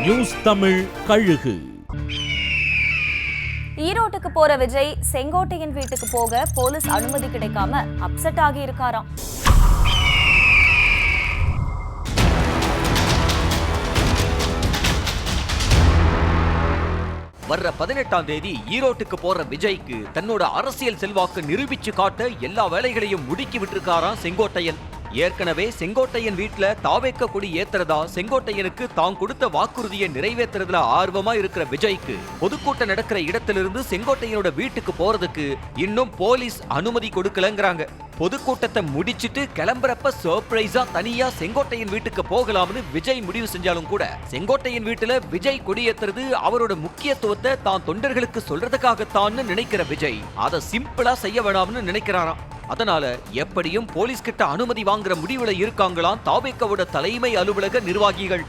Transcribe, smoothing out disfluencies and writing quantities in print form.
News Tamil கழுகு. ஈரோட்டுக்கு போற விஜய் செங்கோட்டையன் வீட்டுக்கு போக போலீஸ் அனுமதி கிடைக்காம அப்செட் ஆகி இருக்காராம். வர்ற 18ஆம் தேதி ஈரோட்டுக்கு போற விஜய்க்கு தன்னோட அரசியல் செல்வாக்கு நிரூபிச்சு காட்ட எல்லா வேலைகளையும் முடுக்கி விட்டுருக்காராம் செங்கோட்டையன். ஏற்கனவே செங்கோட்டையன் வீட்டுல தாவேக்க கொடி ஏத்துறதா செங்கோட்டையனுக்கு தான் கொடுத்த வாக்குறுதியை நிறைவேற்றுறதுல ஆர்வமா இருக்கிற விஜய்க்கு பொதுக்கூட்டம் நடக்கிற இடத்திலிருந்து செங்கோட்டையனோட வீட்டுக்கு போறதுக்கு இன்னும் போலீஸ் அனுமதி கொடுக்கலங்கிறாங்க. பொதுக்கூட்டத்தை முடிச்சிட்டு கிளம்புறப்ப சர்ப்ரைஸா தனியா செங்கோட்டையன் வீட்டுக்கு போகலாம்னு விஜய் முடிவு செஞ்சாலும் கூட செங்கோட்டையன் வீட்டுல விஜய் கொடியேத்துறது அவரோட முக்கியத்துவத்தை தான் தொண்டர்களுக்கு சொல்றதுக்காகத்தான் நினைக்கிற விஜய் அதை சிம்பிளா செய்ய வேணாம்னு நினைக்கிறாராம். அதனால எப்படியும் போலீஸ் கிட்ட அனுமதி வாங்குற முடிவுல இருக்காங்களாம் தாவேக்காவோட தலைமை அலுவலக நிர்வாகிகள்.